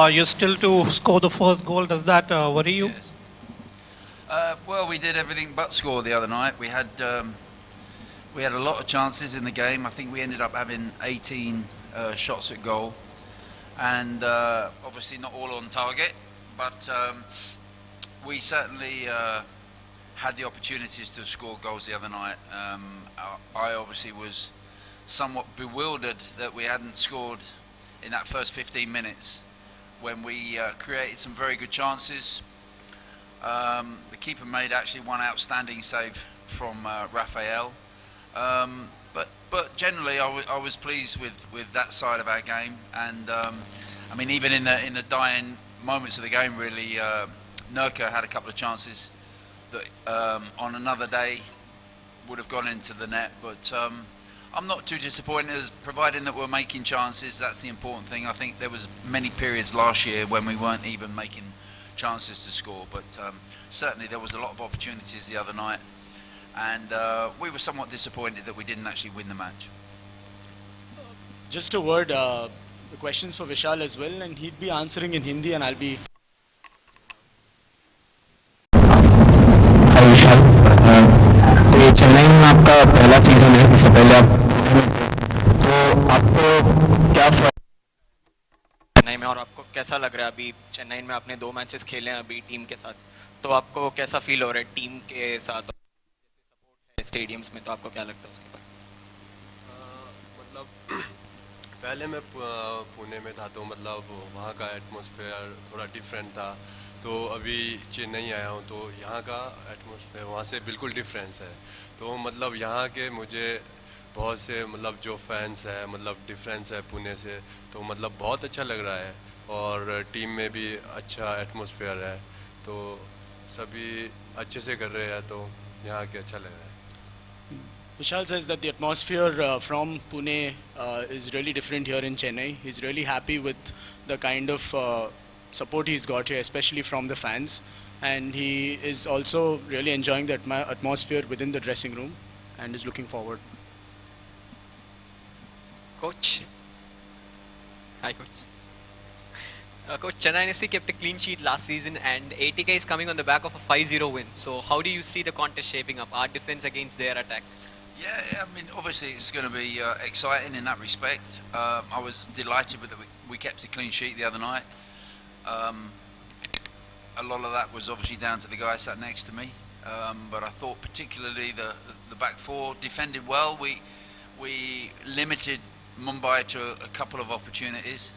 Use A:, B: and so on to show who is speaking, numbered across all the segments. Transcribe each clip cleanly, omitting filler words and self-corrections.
A: you're still to score the first goal. Does that worry you?
B: Yes. Well, we did everything but score the other night. We had a lot of chances in the game. I think we ended up having 18 shots at goal, and obviously not all on target. But we certainly had the opportunities to score goals the other night. I obviously was somewhat bewildered that we hadn't scored in that first 15 minutes when we created some very good chances. The keeper made actually one outstanding save from Raphael. But generally I was pleased with that side of our game, and I mean, even in the dying moments of the game, really, Nurka had a couple of chances that on another day would have gone into the net, but I'm not too disappointed, as providing that we're making chances. That's the important thing. I think there was many periods last year when we weren't even making chances to score, but certainly there was a lot of opportunities the other night, and we were somewhat disappointed that we didn't actually win the match.
C: Just a word, the questions for Vishal as well, and he'd be answering in Hindi and I'll be...
D: हाय विशाल, तो ये चेन्नई में आपका पहला season है, इससे पहले आप तो आपको क्या
E: चेन्नई में, और आपको कैसा लग रहा है अभी चेन्नई में? आपने 2 मैचेस खेले हैं अभी टीम के साथ, तो आपको कैसा फील हो रहा है टीम के साथ? सपोर्ट है स्टेडियम्स में, तो आपको क्या लगता है उसके बाद?
F: मतलब पहले मैं पुणे में था, तो मतलब वहाँ का एटमॉस्फेयर थोड़ा डिफरेंट था। तो अभी चेन्नई आया हूँ, तो यहाँ का एटमॉस्फेयर वहाँ से बिल्कुल डिफरेंस है। तो मतलब यहाँ के मुझे बहुत से मतलब जो फैंस हैं, मतलब डिफरेंस है पुणे से, तो मतलब बहुत अच्छा लग रहा है, और टीम में भी अच्छा एटमॉस्फेयर है, तो सभी अच्छे से कर रहे हैं, तो यहाँ के अच्छा लग रहा है।
C: Vishal says that the atmosphere from Pune is really different here in Chennai. He's really happy with the kind of support he's got here, especially from the fans, and he is also really enjoying the atmosphere within the dressing room and is looking forward.
G: Coach. Hi, Coach. Coach, Chennai NFC kept a clean sheet last season, and ATK is coming on the back of a 5-0 win. So how do you see the contest shaping up, our defense against their attack?
B: Yeah, I mean, obviously it's going to be exciting in that respect. I was delighted with that we kept a clean sheet the other night. A lot of that was obviously down to the guy sat next to me, but I thought particularly the back four defended well. We limited Mumbai to a couple of opportunities,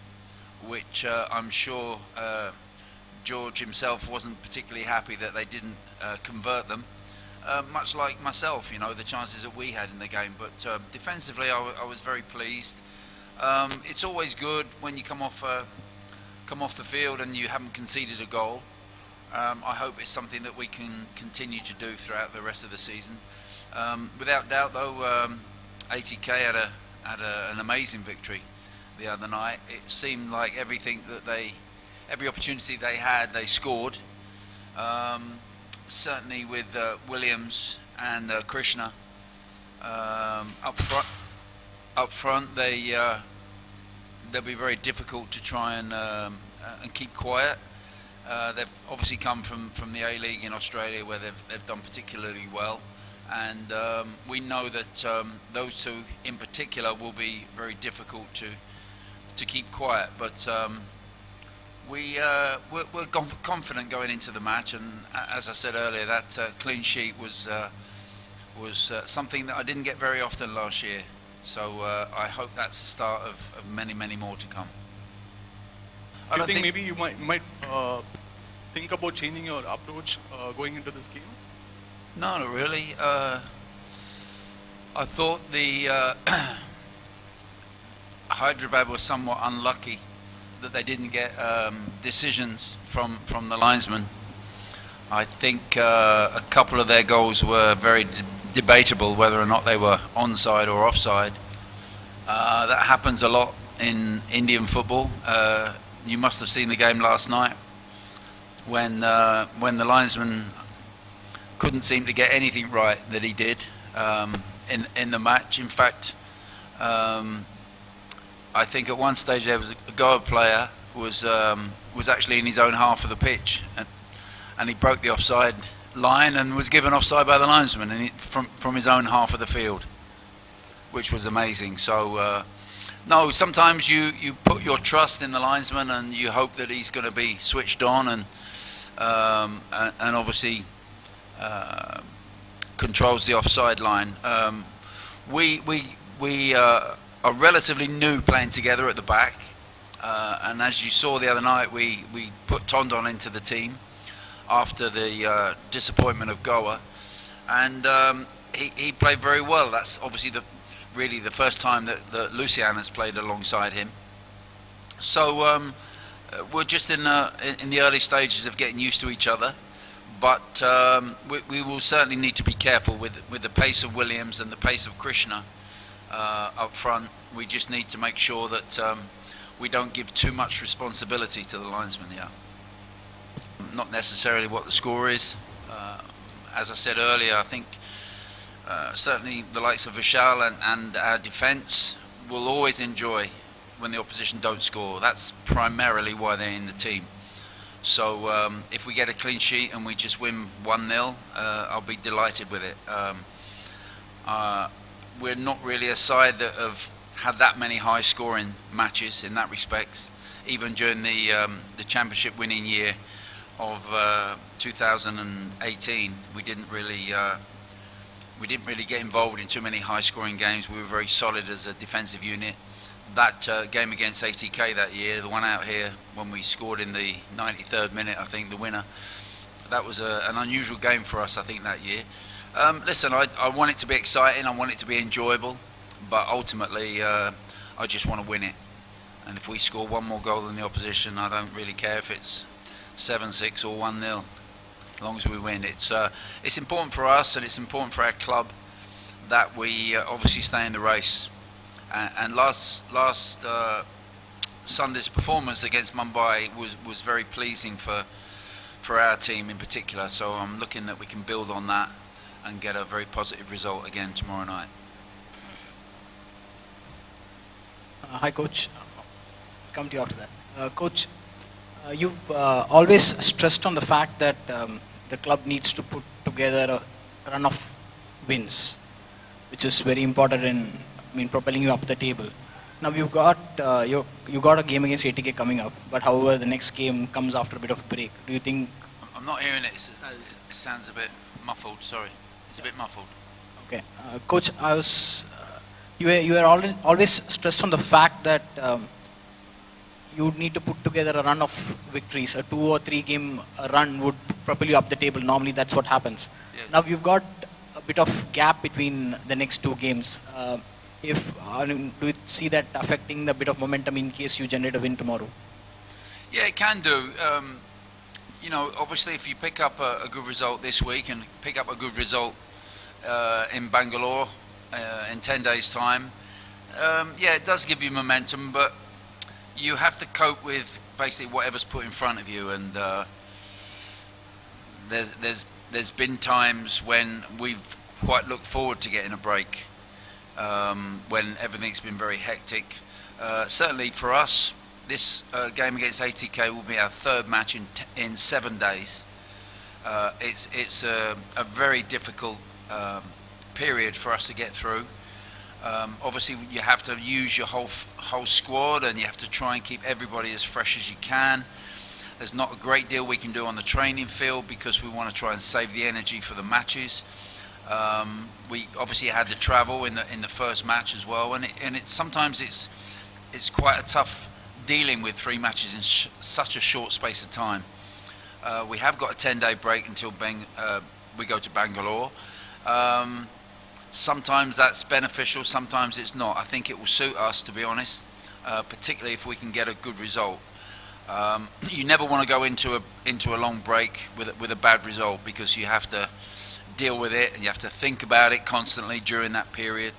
B: which I'm sure George himself wasn't particularly happy that they didn't convert them. Much like myself, you know, the chances that we had in the game. But defensively, I was very pleased. It's always good when you come off the field and you haven't conceded a goal. I hope it's something that we can continue to do throughout the rest of the season. Without doubt, though, ATK had an amazing victory the other night. It seemed like every opportunity they had, they scored. Certainly with Williams and Krishna up front, they'll be very difficult to try and keep quiet. They've obviously come from the A-League in Australia, where they've done particularly well, and we know that those two in particular will be very difficult to keep quiet. But we're confident going into the match, and as I said earlier, that clean sheet was something that I didn't get very often last year. So I hope that's the start of many, many more to come.
H: Do you think maybe you might think about changing your approach going into this game?
B: No, not really. I thought the Hyderabad was somewhat unlucky that they didn't get decisions from the linesman. I think a couple of their goals were very debatable, whether or not they were onside or offside. That happens a lot in Indian football. You must have seen the game last night when the linesman couldn't seem to get anything right that he did in the match. In fact, I think at one stage there was a Goa player was actually in his own half of the pitch, and he broke the offside line and was given offside by the linesman from his own half of the field, which was amazing. So no, sometimes you put your trust in the linesman and you hope that he's going to be switched on and obviously controls the offside line. We are relatively new playing together at the back, and as you saw the other night, we put Tondon into the team after the disappointment of Goa, and he played very well. That's obviously really the first time that Lucian has played alongside him. So we're just in the early stages of getting used to each other, but we will certainly need to be careful with the pace of Williams and the pace of Krishna up front. We just need to make sure that we don't give too much responsibility to the linesman here. Not necessarily what the score is. As I said earlier, I think certainly the likes of Vishal and our defence will always enjoy when the opposition don't score. That's primarily why they're in the team. So if we get a clean sheet and we just win 1-0, I'll be delighted with it. We're not really a side that have had that many high-scoring matches in that respect. Even during the championship winning year of 2018, we didn't really get involved in too many high-scoring games. We were very solid as a defensive unit. That game against ATK that year, the one out here when we scored in the 93rd minute, I think the winner, that was an unusual game for us, I think, that year. Listen, I want it to be exciting, I want it to be enjoyable, but ultimately I just want to win it. And if we score one more goal than the opposition, I don't really care if it's 7-6 or 1-0, as long as we win. It's important for us and it's important for our club that we obviously stay in the race. And last Sunday's performance against Mumbai was very pleasing for our team in particular. So I'm looking that we can build on that and get a very positive result again tomorrow night.
I: Hi, Coach. Come to you after that. Coach, you've always stressed on the fact that the club needs to put together a run of wins, which is very important in propelling you up the table. Now you've got you got a game against ATK coming up, but however the next game comes after a bit of a break. Do you think?
B: I'm not hearing it. It sounds a bit muffled. Sorry, it's a bit muffled.
I: Okay, Coach, I was you were always stressed on the fact that you would need to put together a run of victories. A 2 or 3 game run would propel you up the table. Normally that's what happens.
B: Yes.
I: Now you've got a bit of gap between the next 2 games. Do you see that affecting the bit of momentum in case you generate a win tomorrow?
B: Yeah, it can do. You know, obviously if you pick up a good result this week and pick up a good result in Bangalore in 10 days' time, yeah, it does give you momentum, but you have to cope with basically whatever's put in front of you. And there's been times when we've quite looked forward to getting a break, when everything's been very hectic. Certainly for us, this game against ATK will be our 3rd match in 7 days. It's a very difficult period for us to get through. Obviously you have to use your whole squad, and you have to try and keep everybody as fresh as you can. There's not a great deal we can do on the training field because we want to try and save the energy for the matches. We obviously had to travel in the first match as well, and sometimes it's quite a tough dealing with 3 matches in such a short space of time. We have got a 10-day break until we go to Bangalore. Sometimes that's beneficial, sometimes it's not. I think it will suit us, to be honest, particularly if we can get a good result. You never want to go into a long break with a bad result, because you have to deal with it and you have to think about it constantly during that period.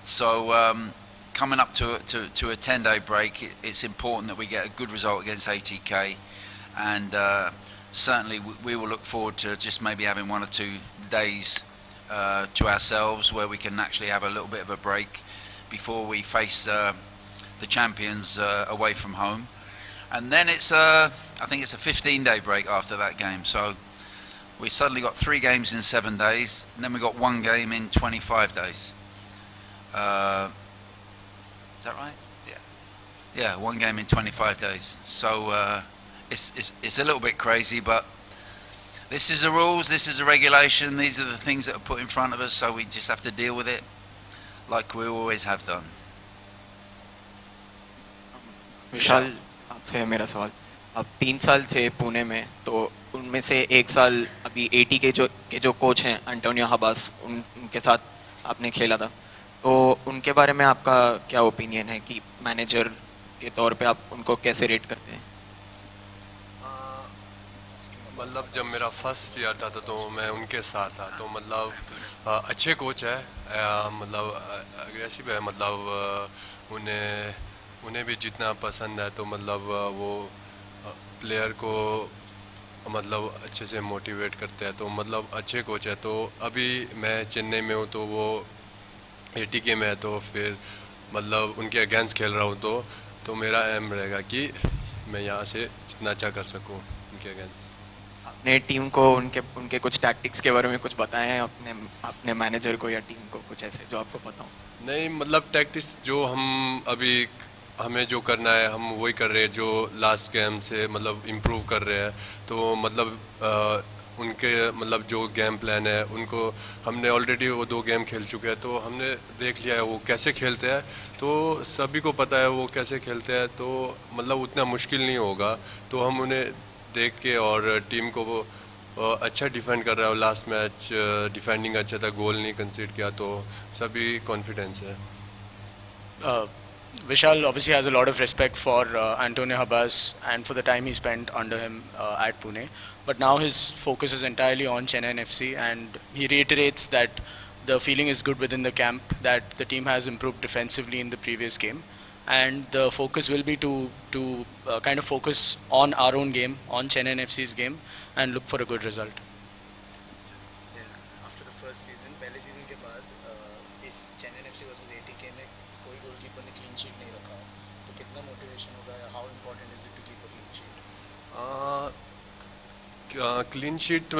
B: So coming up to a 10-day break, it's important that we get a good result against ATK, and certainly we will look forward to just maybe having 1 or 2 days to ourselves where we can actually have a little bit of a break before we face the champions away from home. And then I think it's a 15-day break after that game. So we suddenly got 3 games in 7 days, and then we got 1 game in 25 days. Is that right? Yeah, 1 game in 25 days. So it's a little bit crazy, but this is the rules, this is the regulation, these are the things that are put in front of us, so we just have to deal with it like we always have done.
E: विशाल, आपसे है मेरा सवाल. आप 3 साल थे पुणे में, तो उनमें से 1 साल अभी 80 के जो कोच हैं एंटोनियो हबास, उनके साथ आपने खेला था. तो उनके बारे में आपका क्या ओपिनियन है कि मैनेजर के तौर पे आप उनको कैसे रेट करते हैं?
F: मतलब जब मेरा फर्स्ट ईयर था तो मैं उनके साथ था, तो मतलब अच्छे कोच है, मतलब अग्रेसिव है, मतलब उन्हें भी जितना पसंद है, तो मतलब वो प्लेयर को मतलब अच्छे से मोटिवेट करते हैं, तो मतलब अच्छे कोच है. तो अभी मैं चेन्नई में हूँ, तो वो 80K में है, तो फिर मतलब उनके अगेंस्ट खेल रहा हूँ, तो मेरा एम रहेगा कि मैं यहाँ से जितना अच्छा कर सकूँ उनके अगेंस्ट.
E: अपने टीम को उनके कुछ टैक्टिक्स के बारे में कुछ बताएं हैं अपने मैनेजर को या टीम को, कुछ ऐसे जो आपको पता हो? नहीं,
F: मतलब टैक्टिक्स जो हमें जो करना है हम वही कर रहे हैं, जो लास्ट गेम से मतलब इम्प्रूव कर रहे हैं. तो मतलब उनके मतलब जो गेम प्लान है, उनको हमने ऑलरेडी वो 2 गेम खेल चुके हैं, तो हमने देख लिया है वो कैसे खेलते हैं, तो सभी को पता है वो कैसे खेलते हैं, तो मतलब उतना मुश्किल नहीं होगा. तो हम उन्हें देख के और टीम को वो अच्छा डिफेंड कर रहा है. लास्ट मैच डिफेंडिंग अच्छा था, गोल नहीं कंसीड किया, तो सभी कॉन्फिडेंस है.
C: Vishal obviously has a lot of respect for Antonio Habas and for the time he spent under him at Pune. But now his focus is entirely on Chennai FC, and he reiterates that the feeling is good within the camp, that the team has improved defensively in the previous game, and the focus will be to kind of focus on our own game, on Chennai FC's game, and look for a good result.
I: After the first season, पहले season के बाद इस Chennai FC versus 80K में कोई goalkeeper ने clean sheet नहीं रखा, तो कितना मोटिवेशन होगा, how important is it to keep a clean sheet?
F: Clean sheet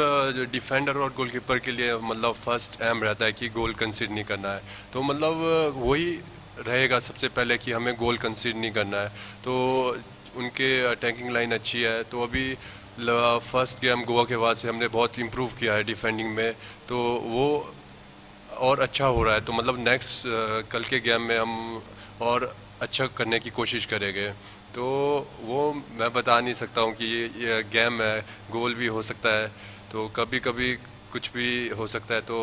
F: defender और गोलकीपर के लिए मतलब फर्स्ट एम रहता है कि गोल कंसीड नहीं करना है, तो मतलब वही रहेगा सबसे पहले कि हमें गोल कंसीड नहीं करना है. तो उनके अटैकिंग लाइन अच्छी है, तो अभी फर्स्ट गेम गोवा के बाद से हमने बहुत इम्प्रूव किया है डिफेंडिंग में, तो वो और अच्छा हो रहा है. तो मतलब नेक्स्ट कल के गेम में हम और अच्छा करने की कोशिश करेंगे. तो वो मैं बता नहीं सकता हूँ कि ये गेम है, गोल भी हो सकता है, तो कभी कभी कुछ भी हो सकता है, तो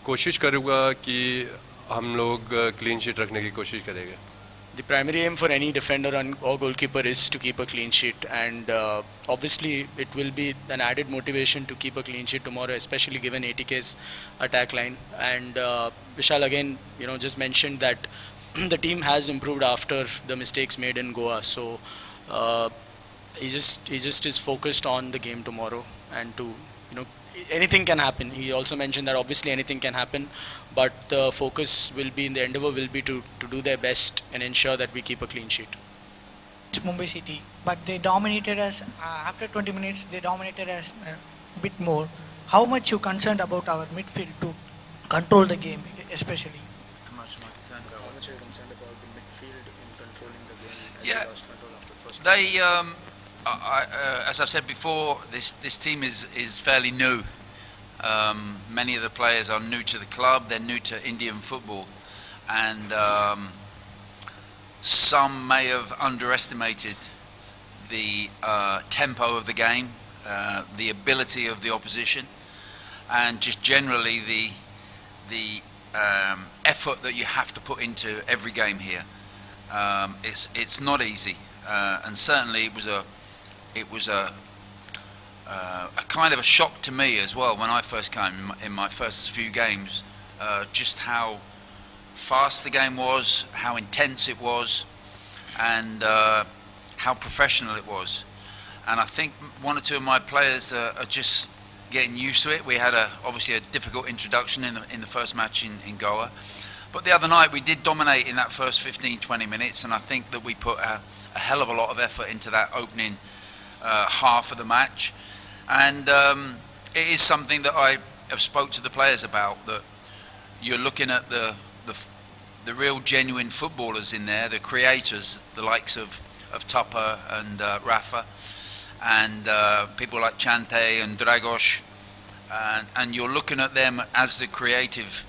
F: कोशिश करूँगा कि हम लोग क्लीन शीट रखने की कोशिश करेंगे.
C: The primary aim for any defender or goalkeeper is to keep a clean sheet, and obviously it will be an added motivation to keep a clean sheet tomorrow, especially given 80K's attack line. And Vishal again, just mentioned that the team has improved after the mistakes made in Goa, so he just is focused on the game tomorrow, and to anything can happen. He also mentioned that obviously anything can happen, but the focus will be, the endeavor will be to do their best and ensure that we keep a clean sheet.
J: It's Mumbai City, but they dominated us after 20 minutes. They dominated us a bit more. How much you concerned about our midfield to control the game, especially?
C: How much are you concerned about the midfield in controlling the game?
B: Yeah, they. As I've said before, this team is fairly new. Many of the players are new to the club. They're new to Indian football, and some may have underestimated the tempo of the game, the ability of the opposition, and just generally the effort that you have to put into every game here. It's not easy, and certainly it was a kind of a shock to me as well when I first came in my first few games, just how fast the game was, how intense it was, and how professional it was. And I think one or two of my players are just getting used to it. We had obviously a difficult introduction in the first match in Goa, but the other night we did dominate in that first 15-20 minutes, and I think that we put a hell of a lot of effort into that opening half of the match, and it is something that I have spoke to the players about, that you're looking at the real genuine footballers in there, the creators, the likes of Tupper and Rafa, and people like Chante and Dragos, and you're looking at them as the creative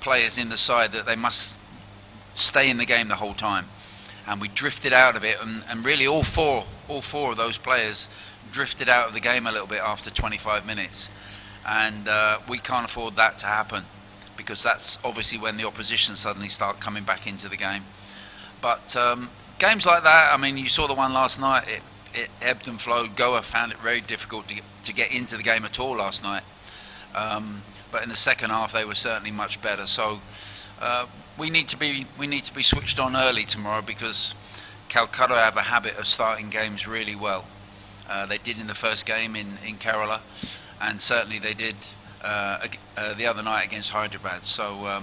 B: players in the side, that they must stay in the game the whole time. And we drifted out of it, and really all four of those players drifted out of the game a little bit after 25 minutes, and we can't afford that to happen, because that's obviously when the opposition suddenly start coming back into the game. But games like that, I mean, you saw the one last night, it ebbed and flowed. Goa found it very difficult to get into the game at all last night. But in the second half, they were certainly much better. So we need to be switched on early tomorrow, because Kolkata have a habit of starting games really well. They did in the first game in Kerala, and certainly they did the other night against Hyderabad. So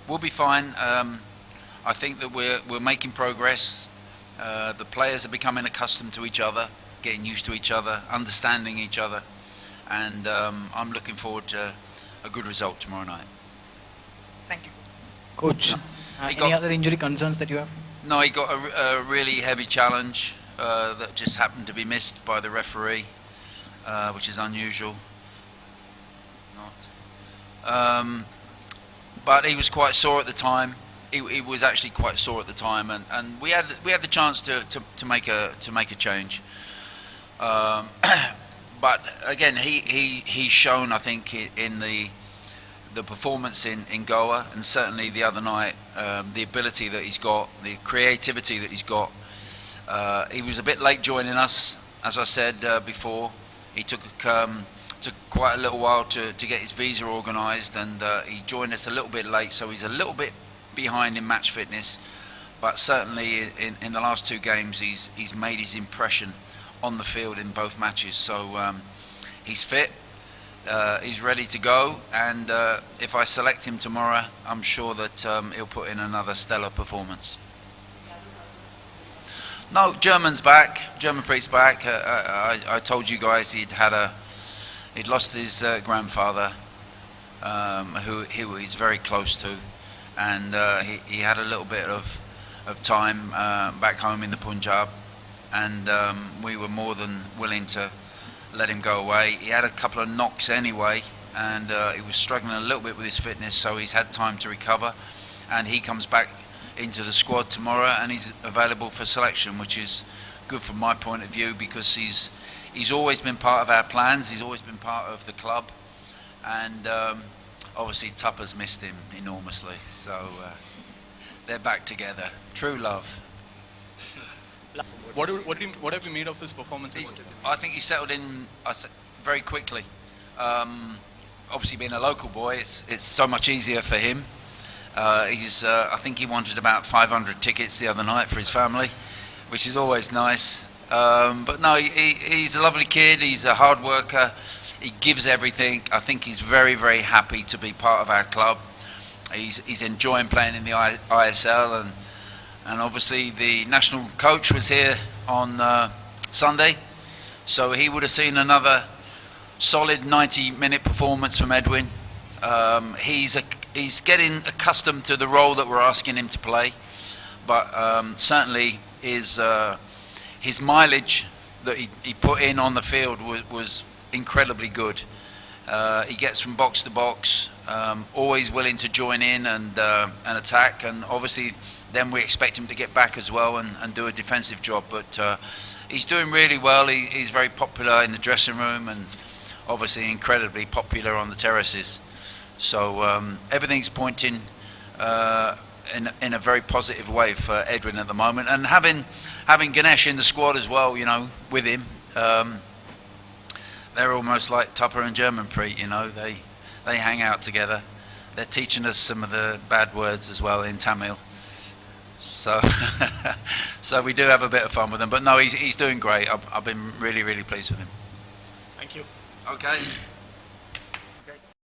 B: we'll be fine. I think that we're making progress. The players are becoming accustomed to each other, getting used to each other, understanding each other, and I'm looking forward to a good result tomorrow night.
J: Thank you.
I: Coach, any other injury concerns that you have?
B: No, he got a really heavy challenge that just happened to be missed by the referee, which is unusual. But he was quite sore at the time. He was actually quite sore at the time, and we had the chance to make a change. But again, he's shown, I think, in the performance in Goa, and certainly the other night, the ability that he's got, the creativity that he's got. He was a bit late joining us, as I said before. He took quite a little while to get his visa organised, and he joined us a little bit late, so he's a little bit behind in match fitness. But certainly in the last two games, he's made his impression on the field in both matches. So he's fit, he's ready to go, and if I select him tomorrow, I'm sure that he'll put in another stellar performance. No, German's back. Germanpreet's back. I told you guys he'd lost his grandfather, who he's very close to, and he had a little bit of time back home in the Punjab, and we were more than willing to let him go away. He had a couple of knocks anyway, and he was struggling a little bit with his fitness, so he's had time to recover, and he comes back into the squad tomorrow, and he's available for selection, which is good from my point of view, because he's always been part of our plans. He's always been part of the club, and obviously Tupper's missed him enormously, so they're back together. True love.
H: What have you made of his performance?
B: I think he settled in very quickly. Obviously, being a local boy, it's so much easier for him. I think he wanted about 500 tickets the other night for his family, which is always nice. But no, he's a lovely kid. He's a hard worker. He gives everything. I think he's very, very happy to be part of our club. He's enjoying playing in the ISL, and obviously the national coach was here on Sunday, so he would have seen another solid 90-minute performance from Edwin. He's getting accustomed to the role that we're asking him to play, but certainly his mileage that he put in on the field was incredibly good. He gets from box to box, always willing to join in and attack, and obviously then we expect him to get back as well and do a defensive job. But he's doing really well. He's very popular in the dressing room, and obviously incredibly popular on the terraces. So everything's pointing in a very positive way for Edwin at the moment, and having Ganesh in the squad as well, you know, with him. They're almost like Tupper and Germanpreet, you know. They hang out together. They're teaching us some of the bad words as well in Tamil. So so we do have a bit of fun with him. But no, he's doing great. I've been really, really pleased with him.
C: Thank you.
B: Okay.